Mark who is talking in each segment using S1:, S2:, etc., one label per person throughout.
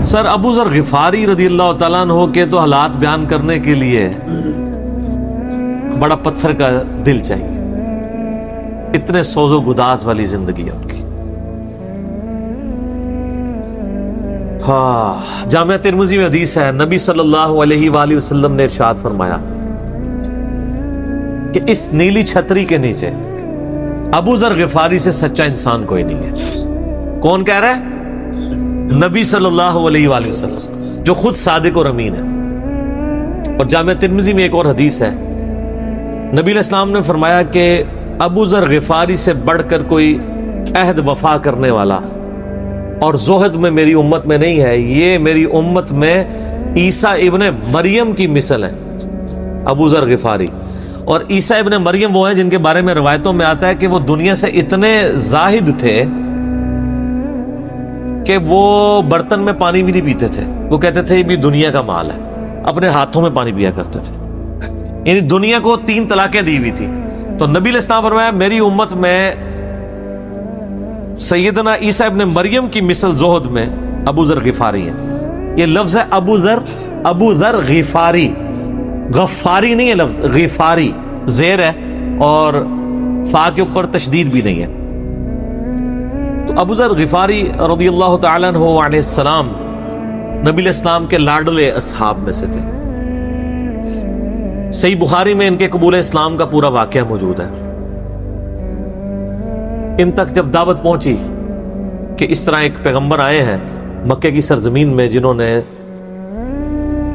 S1: سر ابو ذر غفاری رضی اللہ تعالیٰ عنہ کے تو حالات بیان کرنے کے لیے بڑا پتھر کا دل چاہیے، اتنے سوز و گداز والی زندگی ہے ان کی۔ ہاں، جامعہ ترمذی میں حدیث ہے، نبی صلی اللہ علیہ وآلہ وسلم نے ارشاد فرمایا کہ اس نیلی چھتری کے نیچے ابو ذر غفاری سے سچا انسان کوئی نہیں ہے۔ کون کہہ رہا ہے؟ نبی صلی اللہ علیہ وآلہ وسلم، جو خود صادق اور امین ہے۔ اور جامعہ ترمذی میں ایک اور حدیث ہے، نبی علیہ السلام نے فرمایا کہ ابو ذر غفاری سے بڑھ کر کوئی عہد وفا کرنے والا اور زہد میں میری امت میں نہیں ہے، یہ میری امت میں عیسیٰ ابن مریم کی مثل ہے، ابو ذر غفاری۔ اور عیسیٰ ابن مریم وہ ہیں جن کے بارے میں روایتوں میں آتا ہے کہ وہ دنیا سے اتنے زاہد تھے کہ وہ برتن میں پانی بھی نہیں پیتے تھے، وہ کہتے تھے یہ بھی دنیا کا مال ہے، اپنے ہاتھوں میں پانی پیا کرتے تھے، یعنی دنیا کو 3 طلاقیں دی ہوئی تھی۔ تو نبی علیہ السلام فرمایا میری امت میں سیدنا عیسیٰ ابن مریم کی مثل زہد میں ابو ذر غفاری ہے۔ یہ لفظ ہے ابو ذر غفاری، غفاری نہیں ہے لفظ، غفاری زیر ہے اور فا کے اوپر تشدید بھی نہیں ہے۔ تو ابو ذر غفاری رضی اللہ تعالیٰ عنہ علیہ السلام نبی علیہ السلام کے لاڈلے اصحاب میں سے تھے۔ صحیح بخاری میں ان کے قبول اسلام کا پورا واقعہ موجود ہے۔ ان تک جب دعوت پہنچی کہ اس طرح ایک پیغمبر آئے ہیں مکے کی سرزمین میں جنہوں نے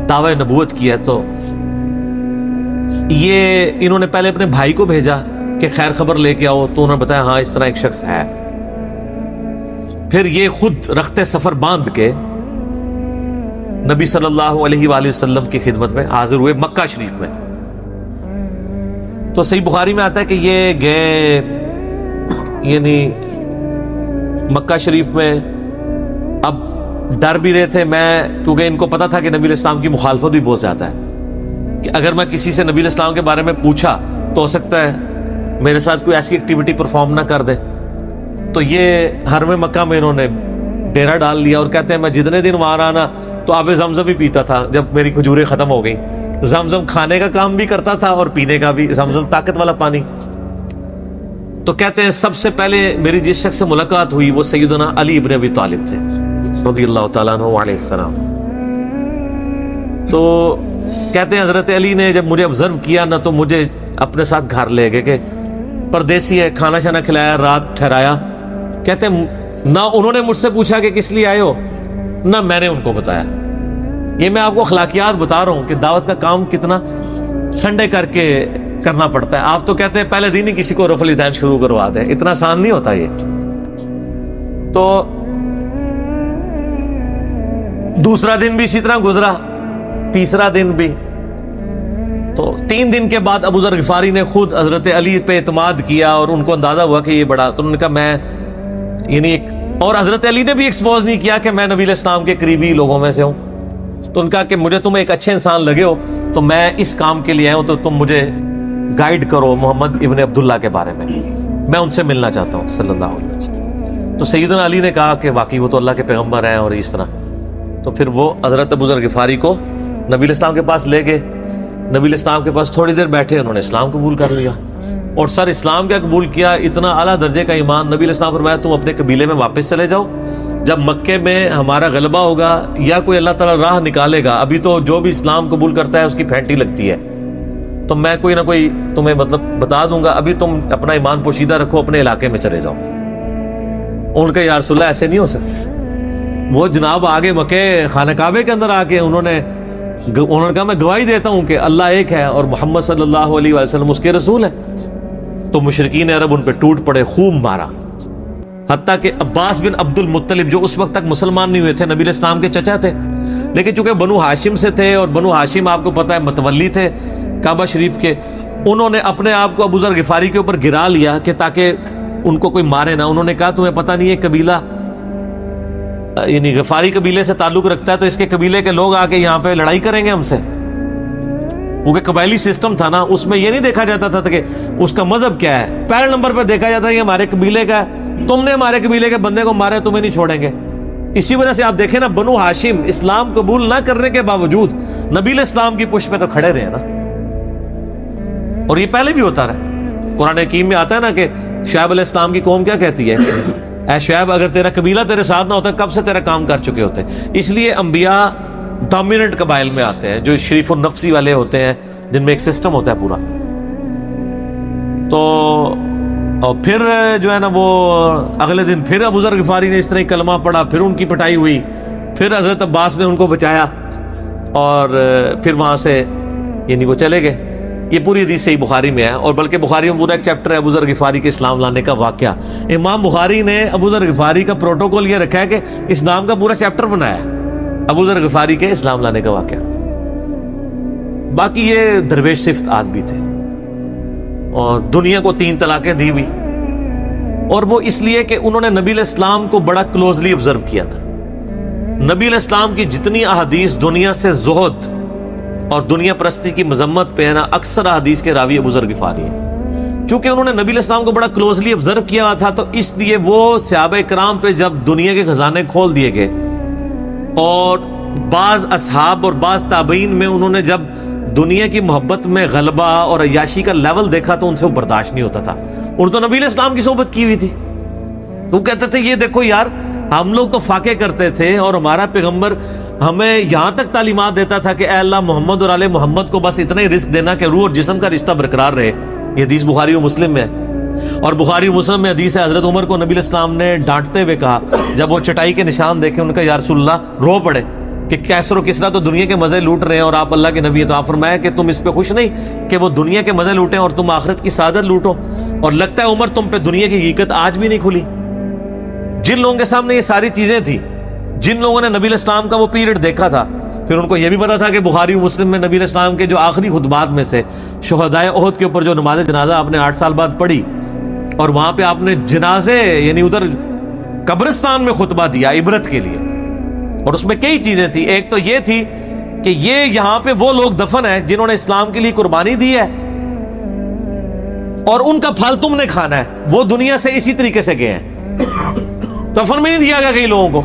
S1: دعوی نبوت کیا، تو یہ انہوں نے پہلے اپنے بھائی کو بھیجا کہ خیر خبر لے کے آؤ، تو انہوں نے بتایا ہاں اس طرح ایک شخص ہے۔ پھر یہ خود رخت سفر باندھ کے نبی صلی اللہ علیہ وآلہ وسلم کی خدمت میں حاضر ہوئے مکہ شریف میں۔ تو صحیح بخاری میں آتا ہے کہ یہ گئے، یعنی مکہ شریف میں اب ڈر بھی رہے تھے، میں کیونکہ ان کو پتا تھا کہ نبی علیہ السلام کی مخالفت بھی بہت زیادہ ہے، کہ اگر میں کسی سے نبی علیہ السلام کے بارے میں پوچھا تو ہو سکتا ہے میرے ساتھ کوئی ایسی ایکٹیویٹی پرفارم نہ کر دے۔ تو یہ حرم مکہ میں انہوں نے ڈیرا ڈال لیا، اور کہتے ہیں میں جتنے دن وہاں رہا نا تو آب زمزم بھی پیتا تھا جب میری کھجوریں ختم ہو گئی۔ زمزم کھانے کا کام بھی کرتا تھا اور پینے کا بھی، زمزم طاقت والا پانی۔ تو کہتے ہیں سب سے پہلے میری جس شخص سے ملاقات ہوئی وہ سیدنا علی ابن ابی طالب تھے رضی اللہ تعالیٰ عنہ علیہ السلام۔ تو کہتے ہیں حضرت علی نے جب مجھے آبزرو کیا نہ تو مجھے اپنے ساتھ گھر لے گئے کہ پردیسی ہے، کھانا شانا کھلایا، رات ٹھہرایا۔ کہتے ہیں نہ انہوں نے مجھ سے پوچھا کہ کس لیے آئے ہو، نہ میں نے ان کو بتایا۔ یہ میں آپ کو اخلاقیات بتا رہا ہوں کہ دعوت کا کام کتنا ٹھنڈے کر کے کرنا پڑتا ہے۔ آپ تو کہتے ہیں پہلے دن ہی کسی کو رفع الیدین شروع کروا دیں، اتنا آسان نہیں ہوتا یہ۔ تو دوسرا دن بھی اسی طرح گزرا، تیسرا دن بھی۔ تو 3 دن کے بعد ابو ذر غفاری نے خود حضرت علی پہ اعتماد کیا اور ان کو اندازہ ہوا کہ یہ بڑا، تو انہوں نے کہا میں یعنی ایک، اور حضرت علی نے بھی ایکسپوز نہیں کیا کہ میں نبی علیہ السلام کے قریبی لوگوں میں سے ہوں۔ تو ان کا کہ مجھے تم ایک اچھے انسان لگے ہو تو میں اس کام کے لیے آیا ہوں، تو تم مجھے گائیڈ کرو محمد ابن عبداللہ کے بارے میں ان سے ملنا چاہتا ہوں صلی اللہ علیہ وسلم۔ تو سیدنا علی نے کہا کہ واقعی وہ تو اللہ کے پیغمبر ہیں اور اس طرح۔ تو پھر وہ حضرت ابو ذر غفاری کو نبی علیہ السلام کے پاس لے گئے، نبی علیہ السلام کے پاس تھوڑی دیر بیٹھے، انہوں نے اسلام قبول کر لیا۔ اور سر اسلام کیا قبول کیا، اتنا اعلیٰ درجے کا ایمان۔ نبی علیہ السلام فرمایا تم اپنے قبیلے میں واپس چلے جاؤ، جب مکے میں ہمارا غلبہ ہوگا یا کوئی اللہ تعالیٰ راہ نکالے گا، ابھی تو جو بھی اسلام قبول کرتا ہے اس کی پھینٹی لگتی ہے، تو میں کوئی نہ کوئی تمہیں مطلب بتا دوں گا، ابھی تم اپنا ایمان پوشیدہ رکھو، اپنے علاقے میں چلے جاؤ۔ ان کا یا رسول اللہ ایسے نہیں ہو سکتے۔ وہ جناب آگے مکے خانہ کعبے کے اندر آ کے انہوں نے کہا میں گواہی دیتا ہوں کہ اللہ ایک ہے اور محمد صلی اللہ علیہ وسلم اس کے رسول ہیں۔ تو مشرکین عرب ان پہ ٹوٹ پڑے، خوب مارا، حتیٰ کہ عباس بن عبد المطلب جو اس وقت تک مسلمان نہیں ہوئے تھے، نبی علیہ السلام کے چچا تھے، لیکن چونکہ بنو ہاشم سے تھے اور بنو ہاشم آپ کو پتہ ہے متولی تھے کعبہ شریف کے، انہوں نے اپنے آپ کو ابو ذر غفاری کے اوپر گرا لیا کہ تاکہ ان کو کوئی مارے نہ۔ انہوں نے کہا تمہیں پتہ نہیں ہے قبیلہ یعنی غفاری قبیلے سے تعلق رکھتا ہے تو اس کے قبیلے کے لوگ آ کے یہاں پہ لڑائی کریں گے ہم سے، کیونکہ قبائلی سسٹم تھا نا، اس میں یہ نہیں دیکھا جاتا تھا کہ اس کا مذہب کیا ہے، پہلے نمبر پہ دیکھا جاتا ہے کہ ہمارے قبیلے کا، تم نے ہمارے قبیلے کے بندے کو مارے تمہیں نہیں چھوڑیں گے۔ اسی وجہ سے آپ دیکھیں نا بنو ہاشم اسلام قبول نہ کرنے کے باوجود نبی علیہ السلام کی پشت پہ تو کھڑے رہے نا، اور یہ پہلے بھی ہوتا رہا۔ قرآن حکیم میں آتا ہے نا کہ شعیب علیہ السلام کی قوم کیا کہتی ہے، اے شعیب اگر تیرا قبیلہ تیرے ساتھ نہ ہوتا کب سے تیرا کام کر چکے ہوتے۔ اس لیے انبیاء ڈومیننٹ قبائل میں آتے ہیں، جو شریف النفسی والے ہوتے ہیں، جن میں ایک سسٹم ہوتا ہے پورا۔ تو اور پھر جو ہے نا وہ اگلے دن پھر ابو ذر غفاری نے اس طرح کلمہ پڑھا، پھر ان کی پٹائی ہوئی، پھر حضرت عباس نے ان کو بچایا، اور پھر وہاں سے یعنی وہ چلے گئے۔ یہ پوری حدیث صحیح بخاری میں ہے، اور بلکہ بخاری میں پورا ایک چیپٹر ہے ابو ذر غفاری کے اسلام لانے کا واقعہ۔ امام بخاری نے ابو ذر غفاری کا پروٹوکول یہ رکھا ہے کہ اسلام کا پورا چیپٹر بنایا ہے ابو ذر غفاری کے اسلام لانے کا واقعہ۔ باقی یہ درویش صفت آدمی تھے، اور دنیا کو 3 طلاقیں دی ہوئی، اور وہ اس لیے کہ انہوں نے نبی علیہ السلام کو بڑا کلوزلی آبزرو کیا تھا۔ نبی علیہ السلام کی جتنی احادیث دنیا سے زہد اور دنیا پرستی کی مذمت پہ ہے نا، اکثر احادیث کے راوی ابو ذر غفاری ہیں۔ چونکہ انہوں نے نبی علیہ السلام کو بڑا کلوزلی آبزرو کیا ہوا تھا، تو اس لیے وہ صحابہ کرام پہ جب دنیا کے خزانے کھول دیے گئے، اور بعض اصحاب اور بعض تابعین میں انہوں نے جب دنیا کی محبت میں غلبہ اور عیاشی کا لیول دیکھا تو ان سے وہ برداشت نہیں ہوتا تھا۔ انہوں تو نبی علیہ السلام کی صحبت کی ہوئی تھی، وہ کہتے تھے یہ دیکھو یار، ہم لوگ تو فاقے کرتے تھے، اور ہمارا پیغمبر ہمیں یہاں تک تعلیمات دیتا تھا کہ اے اللہ محمد اور آل محمد کو بس اتنا ہی رزق دینا کہ روح اور جسم کا رشتہ برقرار رہے۔ یہ حدیث بخاری و مسلم میں ہے، اور بخاری و مسلم میں حدیث ہے حضرت عمر کو نبی علیہ السلام نے ڈانٹتے ہوئے کہا، جب وہ چٹائی کے نشان دیکھے، ان کا یا رسول اللہ رو پڑے کہ کیسر و کسرا تو دنیا کے مزے لوٹ رہے ہیں اور آپ اللہ کے نبی ہیں، تو آپ فرمایا کہ تم اس پہ خوش نہیں کہ وہ دنیا کے مزے لوٹیں اور تم آخرت کی سعادت لوٹو؟ اور لگتا ہے عمر تم پہ دنیا کی حقیقت آج بھی نہیں کھلی۔ جن لوگوں کے سامنے یہ ساری چیزیں تھیں، جن لوگوں نے نبی علیہ السلام کا وہ پیریڈ دیکھا تھا، پھر ان کو یہ بھی پتا تھا کہ بخاری و مسلم میں نبی علیہ السلام کے جو آخری خطبات میں سے شہدائے احد کے اوپر جو نماز جنازہ آپ نے 8 سال بعد پڑھی، اور وہاں پہ آپ نے جنازے یعنی ادھر قبرستان میں خطبہ دیا عبرت کے لیے، اور اس میں کئی چیزیں تھیں۔ ایک تو یہ تھی کہ یہ یہاں پہ وہ لوگ دفن ہیں جنہوں نے اسلام کے لیے قربانی دی ہے، اور ان کا پھل تم نے کھانا ہے۔ وہ دنیا سے اسی طریقے سے گئے ہیں، دفن میں نہیں دیا گیا کئی لوگوں کو۔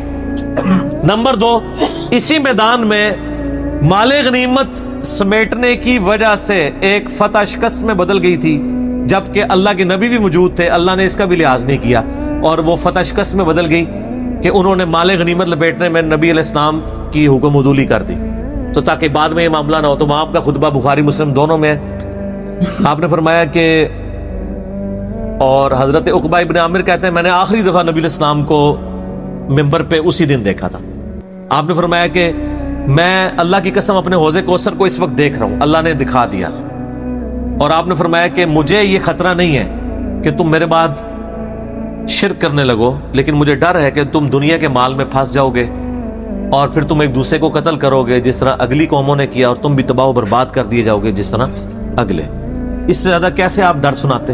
S1: نمبر 2، اسی میدان میں مال غنیمت سمیٹنے کی وجہ سے ایک فتح شکست میں بدل گئی تھی، جبکہ اللہ کے نبی بھی موجود تھے، اللہ نے اس کا بھی لحاظ نہیں کیا، اور وہ فتح شکست میں بدل گئی کہ انہوں نے مال غنیمت لپیٹنے میں نبی علیہ السلام کی حکم عدولی کر دی، تو تاکہ بعد میں یہ معاملہ نہ ہو۔ تو وہاں آپ کا خطبہ بخاری مسلم دونوں میں ہے۔ آپ نے فرمایا کہ، اور حضرت عقبہ ابن عامر کہتے ہیں میں نے آخری دفعہ نبی علیہ السلام کو ممبر پہ اسی دن دیکھا تھا۔ آپ نے فرمایا کہ میں اللہ کی قسم اپنے حوض کوثر کو اس وقت دیکھ رہا ہوں، اللہ نے دکھا دیا، اور آپ نے فرمایا کہ مجھے یہ خطرہ نہیں ہے کہ تم میرے بعد شرک کرنے لگو، لیکن مجھے ڈر ہے کہ تم دنیا کے مال میں پھنس جاؤ گے، اور پھر تم ایک دوسرے کو قتل کرو گے جس طرح اگلی قوموں نے کیا، اور تم بھی تباہ و برباد کر دیے جاؤ گے جس طرح اگلے۔ اس سے زیادہ کیسے آپ ڈر سناتے؟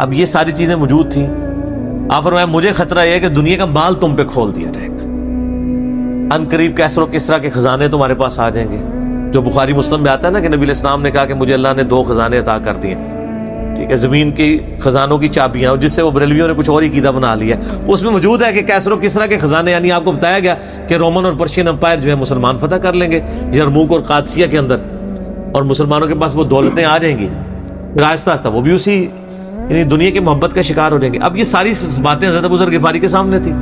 S1: اب یہ ساری چیزیں موجود تھیں۔ آپ فرمایا مجھے خطرہ یہ ہے کہ دنیا کا مال تم پہ کھول دیا جائے گا، ان قریب کیسر و کسرا کے خزانے تمہارے پاس آ جائیں گے، جو بخاری مسلم میں آتا ہے نا کہ نبی علیہ السلام نے کہا کہ مجھے اللہ نے 2 خزانے عطا کر دیے، ٹھیک ہے، زمین کی خزانوں کی چابیاں، اور جس سے وہ بریلویوں نے کچھ اور ہی قیدہ بنا لیا۔ اس میں موجود ہے کہ کیسر و کسرا کے خزانے، یعنی آپ کو بتایا گیا کہ رومن اور پرشین امپائر جو ہے مسلمان فتح کر لیں گے یرموک اور قادسیہ کے اندر، اور مسلمانوں کے پاس وہ دولتیں آ جائیں گی، پھر آہستہ آہستہ وہ بھی اسی یعنی دنیا کی محبت کا شکار ہو جائیں گے۔ اب یہ ساری باتیں حضرت ابو ذر غفاری کے سامنے تھی،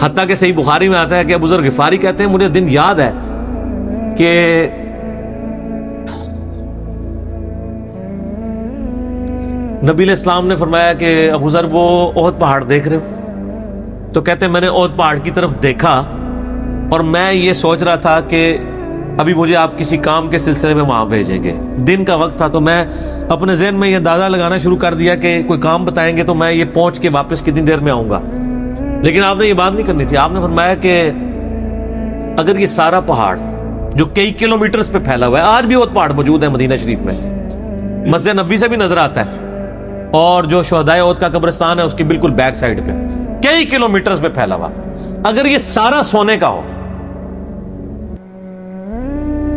S1: حتیٰ کہ صحیح بخاری میں آتا ہے کہ ابو ذر غفاری کہتے ہیں مجھے دن یاد ہے کہ نبی علیہ السلام نے فرمایا کہ ابو ذر وہ احد پہاڑ دیکھ رہے ہو؟ تو کہتے ہیں میں نے احد پہاڑ کی طرف دیکھا، اور میں یہ سوچ رہا تھا کہ ابھی مجھے آپ کسی کام کے سلسلے میں وہاں بھیجیں گے، دن کا وقت تھا، تو میں اپنے ذہن میں یہ اندازہ لگانا شروع کر دیا کہ کوئی کام بتائیں گے تو میں یہ پہنچ کے واپس کتنی دیر میں آؤں گا۔ لیکن آپ نے یہ بات نہیں کرنی تھی۔ آپ نے فرمایا کہ اگر یہ سارا پہاڑ جو کئی کلومیٹرز پہ پھیلا ہوا ہے، آج بھی وہ پہاڑ موجود ہے مدینہ شریف میں، مسجد نبوی سے بھی نظر آتا ہے، اور جو شہدائے احد کا قبرستان ہے اس کی بالکل بیک سائڈ پہ کئی کلومیٹرز پہ پھیلا ہوا، اگر یہ سارا سونے کا ہو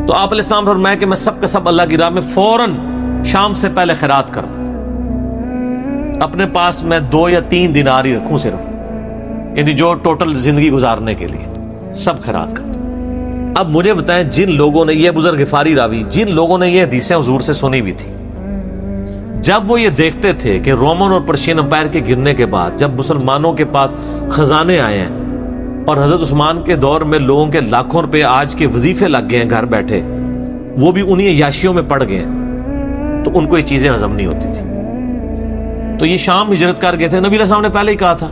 S1: تو آپ علیہ السلام فرمایا کہ میں سب کا سب اللہ کی راہ میں فوراً شام سے پہلے خیرات کر دوں، اپنے پاس میں 2 یا 3 دینار ہی رکھوں صرف، یعنی جو ٹوٹل زندگی گزارنے کے لیے سب خیرات کرتے. اب مجھے بتائیں جن لوگوں نے یہ بزرگ غفاری راوی جن لوگوں نے یہ حدیثیں حضور سے سنی بھی تھی، جب وہ یہ دیکھتے تھے کہ رومن اور پرشین امپائر کے گرنے کے بعد جب مسلمانوں کے پاس خزانے آئے ہیں اور حضرت عثمان کے دور میں لوگوں کے لاکھوں روپے آج کے وظیفے لگ گئے ہیں گھر بیٹھے، وہ بھی انہی عیاشیوں میں پڑ گئے ہیں، تو ان کو یہ چیزیں ہضم نہیں ہوتی تھی. تو یہ شام ہجرت کر گئے تھے. نبی علیہ السلام نے پہلے ہی کہا تھا،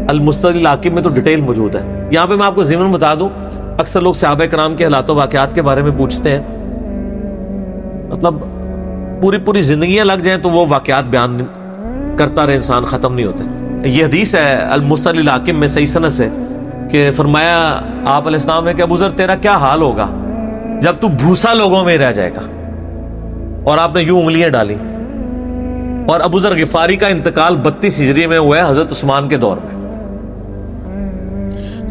S1: المستدرک الحاکم میں تو ڈیٹیل موجود ہے. یہاں پہ میں آپ کو ضمن بتا دوں، اکثر لوگ صحابہ کرام کے حالات و واقعات کے بارے میں پوچھتے ہیں، مطلب پوری زندگیاں لگ جائیں تو وہ واقعات بیان کرتا رہے انسان، ختم نہیں ہوتے. یہ حدیث ہے المستدرک الحاکم میں صحیح سند سے کہ فرمایا آپ علیہ السلام نے کہ ابو ذر تیرا کیا حال ہوگا جب تو بھوسا لوگوں میں رہ جائے گا. اور آپ نے یوں انگلیاں ڈالی. اور ابو ذر غفاری کا انتقال 32 ہجری میں ہوا ہے حضرت عثمان کے دور میں.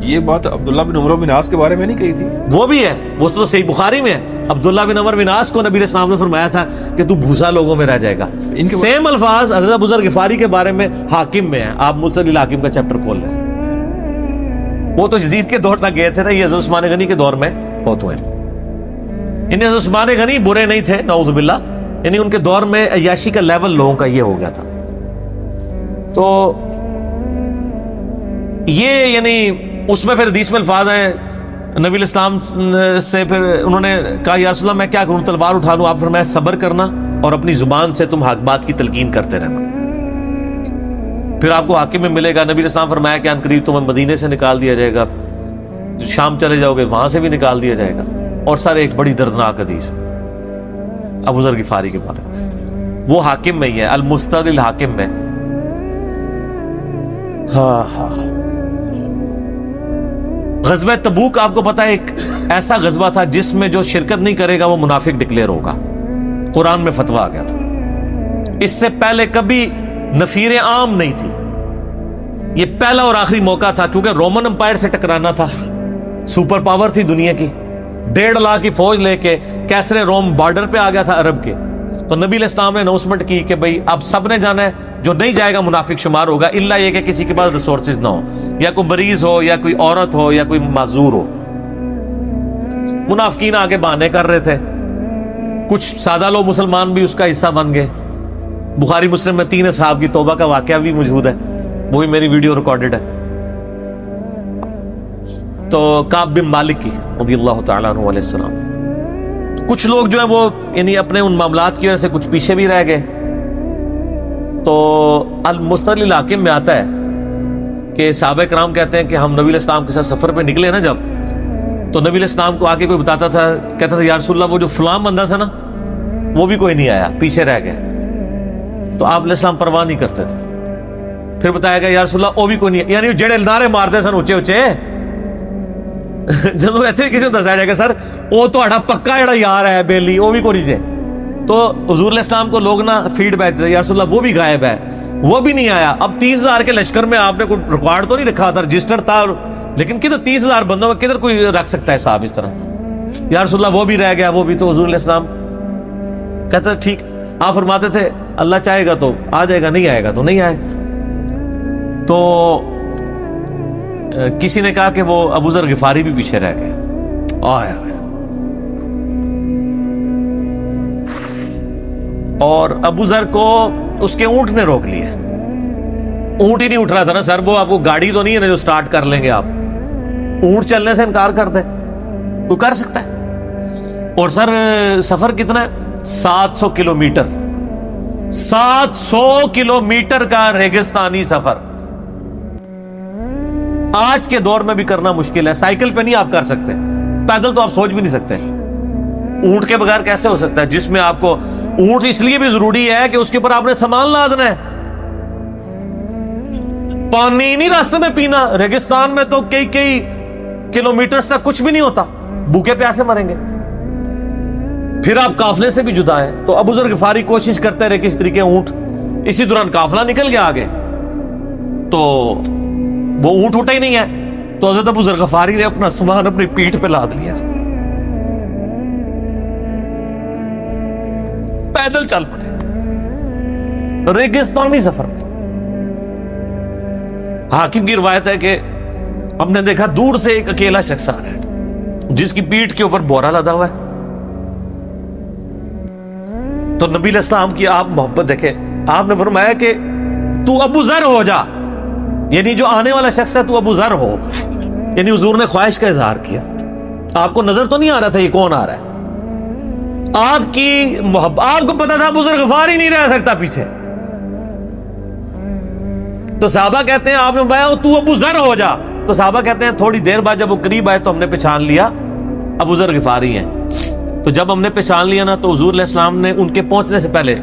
S2: یہ بات عبداللہ بن عمر بن عاص کے بارے میں نہیں کہی تھی؟
S1: وہ بھی ہے، وہ تو صحیح بخاری میں ہے. عبداللہ بن عمر بن عاص کو نبی علیہ السلام نے فرمایا تھا کہ تو بھوسا لوگوں میں رہ جائے گا. سیم الفاظ حضرت ابو ذر غفاری کے بارے میں حاکم میں ہے. آپ مستدرک الحاکم کا چیپٹر کھول لیں. وہ تو یزید کے دور تک گئے تھے نا، یہ حضرت عثمان غنی کے دور میں فوت ہوئے. انہیں حضرت عثمان غنی برے نہیں تھے نعوذ باللہ، یعنی ان کے دور میں عیاشی کا لیول لوگوں کا یہ ہو گیا تھا. تو یہ یعنی اس میں پھر حدیث میں الفاظ ہیں نبی علیہ السلام سے، پھر انہوں نے کہا یا رسول اللہ میں کیا کروں، تلوار اٹھا لوں؟ آپ فرمایا صبر کرنا اور اپنی زبان سے تم حق بات کی تلقین کرتے رہنا، پھر آپ کو حاکم میں ملے گا. نبی علیہ السلام فرمایا کہ ان قریب تمہیں مدینے سے نکال دیا جائے گا، شام چلے جاؤ گے وہاں سے بھی نکال دیا جائے گا. اور سارے ایک بڑی دردناک حدیث ابو ذر غفاری کے بارے میں، وہ حاکم میں ہی ہے، المستدرک الحاکم میں. غزوہ تبوک آپ کو پتا ہے ایک ایسا غزوہ تھا جس میں جو شرکت نہیں کرے گا وہ منافق ڈکلیئر ہوگا. قرآن میں فتویٰ آ گیا تھا. اس سے پہلے کبھی نفیر عام نہیں تھی. یہ پہلا اور آخری موقع تھا کیونکہ رومن امپائر سے ٹکرانا تھا. سپر پاور تھی دنیا کی، 1.5 لاکھ کی فوج لے کے کیسرے روم بارڈر پہ آ گیا تھا عرب کے. تو نبی علیہ السلام نے اناؤنسمنٹ کی کہ بھئی اب سب نے جانا ہے، جو نہیں جائے گا منافق شمار ہوگا، الا یہ کہ کسی کے پاس ریسورسز نہ ہو، یا کوئی مریض ہو، یا کوئی عورت ہو، یا کوئی معذور ہو. منافقین آگے بہانے کر رہے تھے. کچھ سادہ لوگ مسلمان بھی اس کا حصہ بن گئے. بخاری مسلم میں 3 اصحاب کی توبہ کا واقعہ بھی موجود ہے، وہ بھی میری ویڈیو ریکارڈڈ ہے. تو کعب بن مالک کی رضی اللہ تعالیٰ عنہ علیہ السلام، کچھ لوگ جو ہے وہ یعنی اپنے ان معاملات کی وجہ سے کچھ پیچھے بھی رہ گئے. تو المستدرک الحاکم میں آتا ہے کہ صحابہ کرام کہتے ہیں کہ ہم نبی علیہ السلام کے ساتھ سفر پہ نکلے نا جب، تو نبی علیہ السلام کو آ کے کوئی بتاتا تھا، کہتا تھا یا رسول اللہ وہ جو فلاں بندہ تھا نا وہ بھی کوئی نہیں آیا، پیچھے رہ گئے. تو آپ علیہ السلام پرواہ نہیں کرتے تھے. پھر بتایا گیا یا رسول اللہ وہ بھی کوئی نہیں، یعنی جڑے نعرے مارتے سن اچے اچے جدو ایتھے کسی کو دسایا جائے گا سر وہ تو پکا جڑا یار ہے بیلی وہ بھی کوئی نہیں جائے. تو حضور علیہ السلام کو لوگ نا فیڈ بیک دیتے یا رسول اللہ وہ بھی غائب ہے، وہ بھی نہیں آیا. اب 30,000 کے لشکر میں آپ نے کوئی ریکارڈ تو نہیں رکھا تھا، رجسٹر تھا، لیکن کدھر 30,000 بندوں میں کدھر کوئی رکھ سکتا ہے صاحب اس طرح. یا رسول اللہ وہ بھی رہ گیا، وہ بھی. تو حضور علیہ السلام کہتے ٹھیک. آپ فرماتے تھے اللہ چاہے گا تو آ جائے گا، نہیں آئے گا تو نہیں آئے. تو کسی نے کہا کہ وہ ابو ذر غفاری بھی پیچھے رہ گئے. اور ابو ذر کو اس کے اونٹ نے روک لیا. اونٹ ہی نہیں اٹھ رہا تھا نا سر، وہ آپ کو گاڑی تو نہیں ہے نا جو سٹارٹ کر لیں گے آپ. اونٹ چلنے سے انکار کر دے کوئی کر سکتا ہے. اور سر سفر کتنا ہے؟ 700 کلومیٹر. 700 کلومیٹر کا ریگستانی سفر آج کے دور میں بھی کرنا مشکل ہے. سائیکل پہ نہیں آپ کر سکتے، پیدل تو آپ سوچ بھی نہیں سکتے. اونٹ کے بغیر کیسے ہو سکتا ہے؟ جس میں آپ کو اونٹ اس لیے بھی ضروری ہے کہ اس کے اوپر آپ نے سامان لادنا ہے. پانی نہیں راستے میں پینا. ریگستان میں تو کئی کلومیٹر تک کچھ بھی نہیں ہوتا، بھوکے پیاسے مریں گے. پھر آپ قافلے سے بھی جدا ہیں. تو ابو ذر غفاری کوشش کرتے رہے کس طریقے اونٹ. اسی دوران قافلہ نکل گیا آگے، تو وہ اونٹ اٹھا ہی نہیں ہے. تو حضرت ابو ذر غفاری نے اپنا سامان اپنی پیٹھ پہ لاد لیا، پیدل چل پڑے ریگستانی سفر میں. حاکم کی روایت ہے کہ ہم نے دیکھا دور سے ایک اکیلا شخص آ رہا ہے جس کی پیٹھ کے اوپر بورا لدا ہوا ہے. تو نبی علیہ السلام کی آپ محبت دیکھیں, آپ نے فرمایا کہ تو ابو ذر ہو جا, یعنی جو آنے والا شخص ہے تو ابو ذر ہو. یعنی حضور نے خواہش کا اظہار کیا. آپ کو نظر تو نہیں آ رہا تھا یہ کون آ رہا ہے, آپ کی محبت, آپ کو پتا تھا ابو ذر غفار ہی نہیں رہ سکتا پیچھے. تو صحابہ کہتے ہیں آپ نے بتایا تو ابو ذر ہو جا. تو صحابہ کہتے ہیں تھوڑی دیر بعد جب وہ قریب آئے تو ہم نے پہچان لیا ابو ذر غفاری ہیں. تو جب ہم نے پہچان لیا نا تو حضور علیہ السلام نے ان کے پہنچنے سے پہلے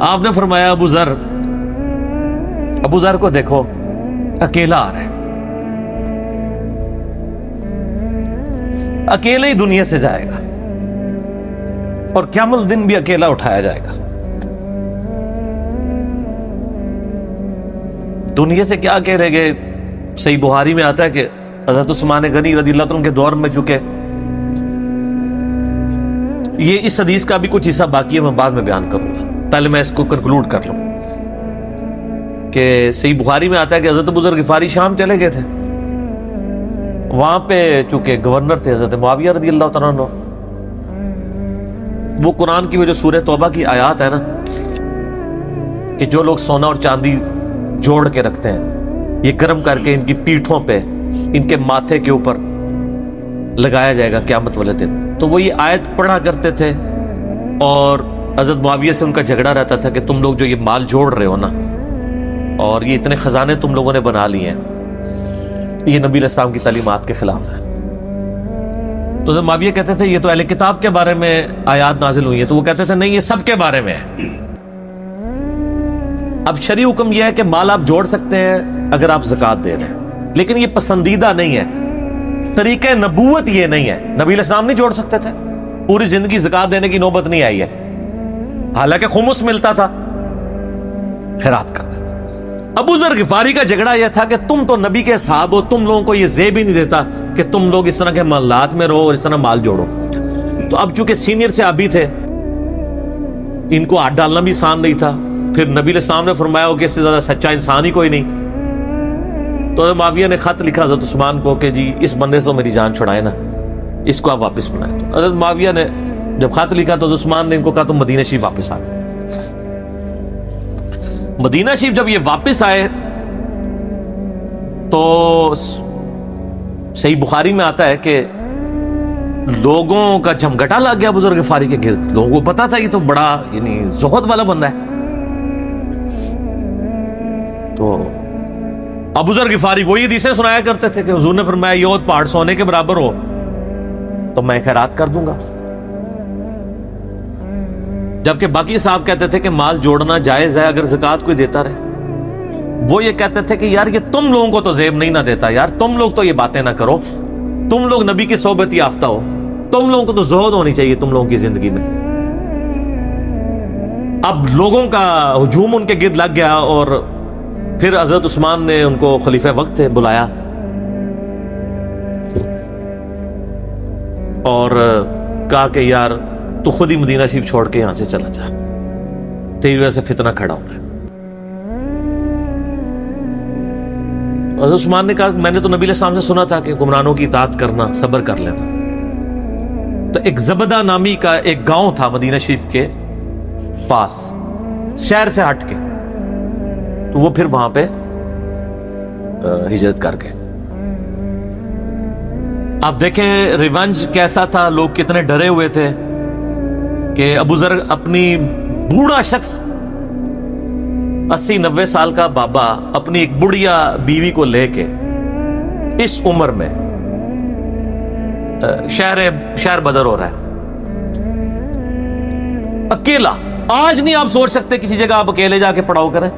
S1: آپ نے فرمایا ابو ذر کو دیکھو اکیلا آ رہا ہے, اکیلے ہی دنیا سے جائے گا اور قیامت دن بھی اکیلا اٹھایا جائے گا. دنیا سے کیا کہہ رہے گئے, صحیح بخاری میں آتا ہے کہ حضرت عثمان غنی رضی اللہ عنہ کے دور میں چکے, یہ اس حدیث کا بھی کچھ حصہ باقی ہے, میں بعد میں بیان کروں گا, پہلے میں اس کو کنکلوڈ کر لوں کہ صحیح بخاری میں آتا ہے کہ حضرت ابو ذر غفاری شام چلے گئے تھے. وہاں پہ چونکہ گورنر تھے حضرت معاویہ رضی اللہ تعالیٰ عنہ. وہ قرآن کی وجہ سورہ توبہ کی آیات ہے نا کہ جو لوگ سونا اور چاندی جوڑ کے رکھتے ہیں یہ گرم کر کے ان کی پیٹھوں پہ, ان کے ماتھے کے اوپر لگایا جائے گا قیامت والے دن. تو وہ یہ آیت پڑھا کرتے تھے اور حضرت معاویہ سے ان کا جھگڑا رہتا تھا کہ تم لوگ جو یہ مال جوڑ رہے ہو نا اور یہ اتنے خزانے تم لوگوں نے بنا لیے ہیں, یہ نبی علیہ السلام کی تعلیمات کے خلاف ہے. تو حضرت معاویہ کہتے تھے یہ تو اہل کتاب کے بارے میں آیات نازل ہوئی ہیں, تو وہ کہتے تھے نہیں یہ سب کے بارے میں ہے. اب شرعی حکم یہ ہے کہ مال آپ جوڑ سکتے ہیں اگر آپ زکوٰۃ دے رہے ہیں, لیکن یہ پسندیدہ نہیں ہے, طریقہ نبوت یہ نہیں ہے. نبی علیہ السلام نہیں جوڑ سکتے تھے, پوری زندگی زکوٰۃ دینے کی نوبت نہیں آئی ہے, حالانکہ خمس ملتا تھا, خیرات کرتے تھے. ابو ذر غفاری کا جھگڑا یہ تھا کہ تم تو نبی کے صحاب ہو, تم لوگوں کو یہ زیب ہی نہیں دیتا کہ تم لوگ اس طرح کے محلات میں رہو اور اس طرح مال جوڑو. تو اب چونکہ سینئر صحابی تھے, ان کو ہاتھ ڈالنا بھی آسان نہیں تھا. پھر نبی علیہ السلام نے فرمایا ہو کہ اس سے زیادہ سچا انسان ہی کوئی نہیں. تو معاویہ نے خط لکھا حضرت عثمان کو کہ جی اس بندے سے میری جان چھڑائے نا, اس کو آپ واپس بلائیں. تو حضرت معاویہ نے جب خط لکھا تو حضرت عثمان نے ان کو کہا تم مدینہ شریف واپس آتے. مدینہ شریف جب یہ واپس آئے تو صحیح بخاری میں آتا ہے کہ لوگوں کا جھمگٹا لگ گیا ابو ذر غفاری کے گرد. لوگوں کو پتا تھا یہ تو بڑا یعنی زہد والا بندہ ہے. تو ابو ذر غفاری وہی حدیثیں سنایا کرتے تھے کہ حضور نے فرمایا یہ پہاڑ سونے کے برابر ہو تو میں خیرات کر دوں گا. جبکہ باقی صاحب کہتے تھے کہ مال جوڑنا جائز ہے اگر زکوٰۃ کوئی دیتا رہے. وہ یہ کہتے تھے کہ یار یہ تم لوگوں کو تو زیب نہیں نہ دیتا, یار تم لوگ تو یہ باتیں نہ کرو, تم لوگ نبی کی صحبت یافتہ ہو, تم لوگوں کو تو زہد ہونی چاہیے تم لوگوں کی زندگی میں. اب لوگوں کا ہجوم ان کے گرد لگ گیا اور پھر حضرت عثمان نے ان کو خلیفہ وقت تھے بلایا اور کہا کہ یار تو خود ہی مدینہ شریف چھوڑ کے یہاں سے چلا جا, تیری وجہ سے فتنہ کھڑا ہو رہا ہے. حضرت عثمان نے کہا میں نے تو نبی علیہ السلام سے سنا تھا کہ گمراہوں کی اطاعت کرنا, صبر کر لینا. تو ایک زبدہ نامی کا ایک گاؤں تھا مدینہ شریف کے پاس, شہر سے ہٹ کے, تو وہ پھر وہاں پہ ہجرت کر گئے. آپ دیکھیں ریونج کیسا تھا, لوگ کتنے ڈرے ہوئے تھے کہ ابو ذر اپنی بوڑھا شخص 80-90 سال کا بابا اپنی ایک بڑھیا بیوی کو لے کے اس عمر میں شہر بدر ہو رہا ہے اکیلا. آج نہیں آپ سوچ سکتے کسی جگہ آپ اکیلے جا کے پڑاؤ کریں,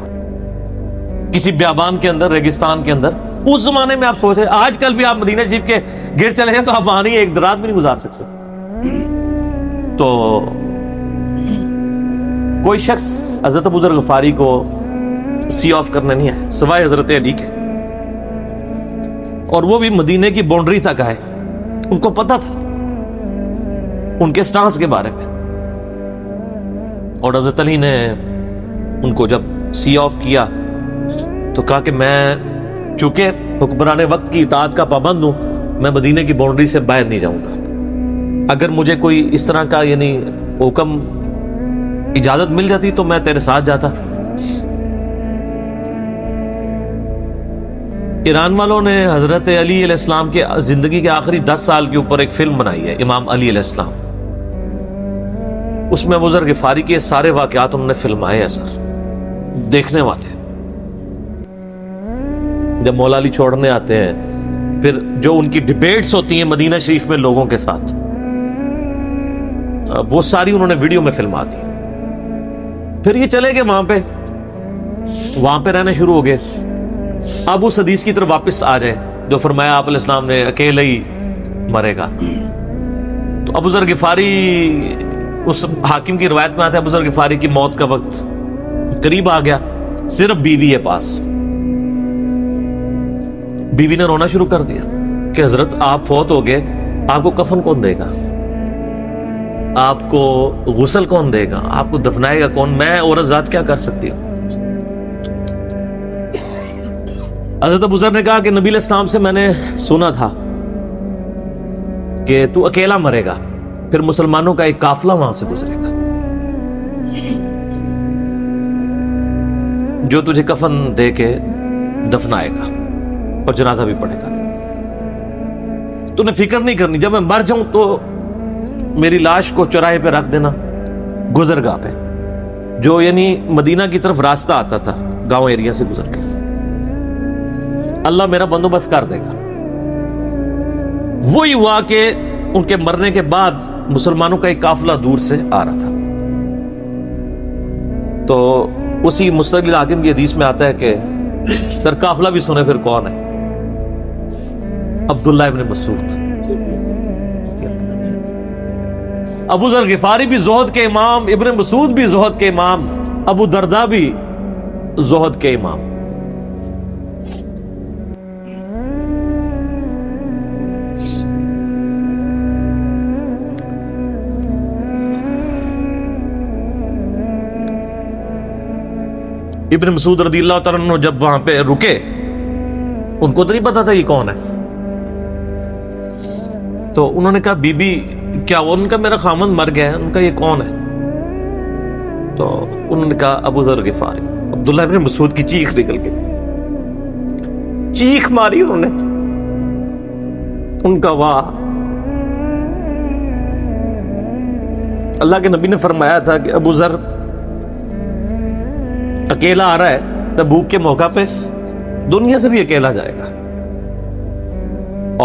S1: کسی بیابان کے اندر, ریگستان کے اندر. اس زمانے میں آپ سوچ رہے, آج کل بھی آپ مدینہ شریف کے گرد چلے جائیں تو آپ وہاں نہیں ایک رات بھی نہیں گزار سکتے. تو کوئی شخص حضرت ابو ذر غفاری کو سی آف کرنے نہیں آیا سوائے حضرت علی کے, اور وہ بھی مدینے کی باؤنڈری تک آئے. ان کو پتا تھا ان کے سٹانس کے بارے میں, اور حضرت علی نے ان کو جب سی آف کیا تو کہا کہ میں چونکہ حکمران وقت کی اطاعت کا پابند ہوں، میں مدینے کی باؤنڈری سے باہر نہیں جاؤں گا. اگر مجھے کوئی اس طرح کا یعنی حکم اجازت مل جاتی تو میں تیرے ساتھ جاتا. ایران والوں نے حضرت علی علیہ السلام کے زندگی کے آخری 10 سال کے اوپر ایک فلم بنائی ہے، امام علی علیہ السلام. اس میں ابو ذر غفاری کے سارے واقعات انہوں نے فلمائے ہیں سر. دیکھنے والے جب مولا علی چھوڑنے آتے ہیں، پھر جو ان کی ڈیبیٹس ہوتی ہیں مدینہ شریف میں لوگوں کے ساتھ، وہ ساری انہوں نے ویڈیو میں فلما دی. پھر یہ چلے گئے وہاں پہ رہنے شروع ہو گئے. اب اس حدیث کی طرف واپس آ جائے جو فرمایا آپ علیہ السلام نے اکیلے ہی مرے گا. تو ابو ذر غفاری، اس حاکم کی روایت میں آتا ہے ابو ذر غفاری کی موت کا وقت قریب آ گیا، صرف بیوی ہے پاس. بیوی نے رونا شروع کر دیا کہ حضرت آپ فوت ہو گئے، آپ کو کفن کون دے گا، آپ کو غسل کون دے گا، آپ کو دفنائے گا کون، میں عورت ذات کیا کر سکتی ہوں. حضرت ابو ذر نے کہا کہ نبی علیہ السلام سے میں نے سنا تھا کہ تو اکیلا مرے گا، پھر مسلمانوں کا ایک قافلہ وہاں سے گزرے گا جو تجھے کفن دے کے دفنائے گا اور جنازہ بھی پڑھے گا. تو نے فکر نہیں کرنی، جب میں مر جاؤں تو میری لاش کو چوراہے پہ رکھ دینا، گزرگاہ پہ، جو یعنی مدینہ کی طرف راستہ آتا تھا گاؤں ایریا سے گزر کے. اللہ میرا بندوبست کر دے گا. وہی ہوا کہ ان کے مرنے کے بعد مسلمانوں کا ایک قافلہ دور سے آ رہا تھا. تو اسی مستقل حاکم کی حدیث میں آتا ہے کہ سر قافلہ بھی سنے پھر کون ہے، عبداللہ ابن مسعود. ابو ذر غفاری بھی زہد کے امام، ابن مسعود بھی زہد کے امام، ابو درداء بھی زہد کے امام. ابن مسعود رضی اللہ تعالیٰ عنہ جب وہاں پہ رکے، ان کو تو نہیں پتا تھا یہ کون ہے. تو انہوں نے کہا بی بی کیا وہ، ان کا میرا خامند مر گیا ہے، ان کا یہ کون ہے. تو انہوں نے کہا ابو ذر غفاری. عبداللہ ابن مسعود کی چیخ نکل گئی، چیخ ماری انہوں نے. ان کا واہ، اللہ کے نبی نے فرمایا تھا کہ ابو ذر اکیلا آ رہا ہے، تبوک کے موقع پہ دنیا سے بھی اکیلا جائے گا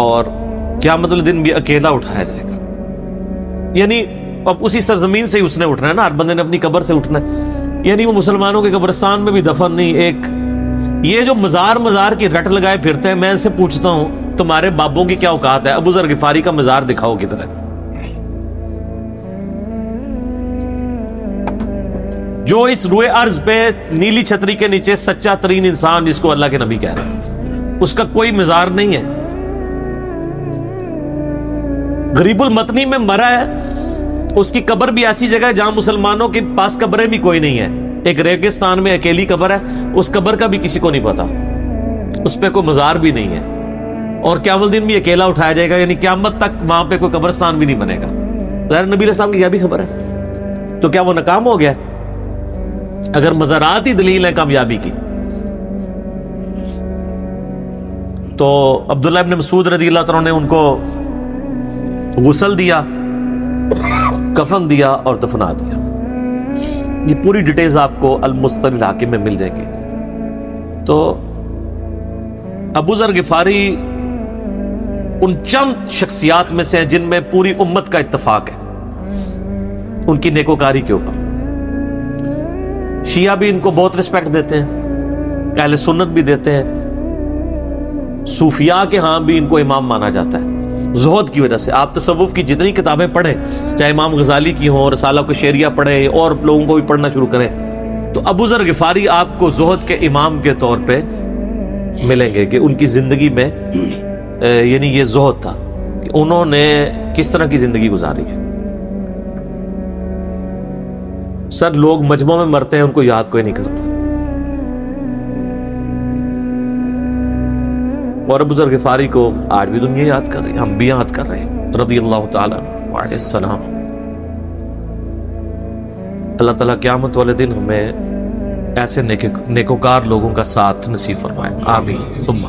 S1: اور قیامت الدن بھی اکیلا اٹھایا جائے گا. یعنی اب اسی سرزمین سے ہی اس نے اٹھنا ہے نا، ہر بندے نے اپنی قبر سے اٹھنا ہے. یعنی وہ مسلمانوں کے قبرستان میں بھی دفن نہیں. ایک یہ جو مزار کی رٹ لگائے پھرتے ہیں، میں ان سے پوچھتا ہوں تمہارے بابوں کی کیا اوقات ہے؟ ابو ذر غفاری کا مزار دکھاؤ کدھر ہے. جو اس روئے ارض پہ نیلی چھتری کے نیچے سچا ترین انسان جس کو اللہ کے نبی کہہ رہے ہیں، اس کا کوئی مزار نہیں ہے. غریب المتنی میں مرا ہے، اس کی قبر بھی ایسی جگہ ہے جہاں مسلمانوں کے پاس قبریں بھی کوئی نہیں ہے. ایک ریگستان میں اکیلی قبر ہے، اس قبر کا بھی کسی کو نہیں پتا، اس پہ کوئی مزار بھی نہیں ہے. اور قیامت الدین بھی اکیلا اٹھایا جائے گا، یعنی قیامت تک وہاں پہ کوئی قبرستان بھی نہیں بنے گا. ظاہر نبی علیہ السلام کی یہ بھی خبر ہے. تو کیا وہ ناکام ہو گیا اگر مزارات ہی دلیل ہے کامیابی کی؟ تو عبداللہ ابن مسعود رضی اللہ عنہ نے ان کو غسل دیا، کفن دیا اور دفنا دیا. یہ پوری ڈیٹیلز آپ کو المستدل حاکم میں مل جائیں گی. تو ابو ذر غفاری ان چند شخصیات میں سے ہیں جن میں پوری امت کا اتفاق ہے ان کی نیکوکاری کے اوپر. شیعہ بھی ان کو بہت رسپیکٹ دیتے ہیں، اہل سنت بھی دیتے ہیں، صوفیاء کے ہاں بھی ان کو امام مانا جاتا ہے زہد کی وجہ سے. آپ تصوف کی جتنی کتابیں پڑھیں، چاہے امام غزالی کی ہوں، رسالہ کو شیریہ پڑھیں اور لوگوں کو بھی پڑھنا شروع کریں، تو ابو ذر غفاری آپ کو زہد کے امام کے طور پہ ملیں گے کہ ان کی زندگی میں یعنی یہ زہد تھا کہ انہوں نے کس طرح کی زندگی گزاری ہے. سر لوگ مجمع میں مرتے ہیں، ان کو یاد کوئی نہیں کرتا. اور ابو ذر غفاری کو آج بھی دنیا یاد کر رہی ہے، ہم بھی یاد کر رہے ہیں رضی اللہ تعالیٰ عنہ علیہ السلام۔ اللہ تعالیٰ قیامت والے دن ہمیں ایسے نیکوکار لوگوں کا ساتھ نصیب فرمائے، آمین ثم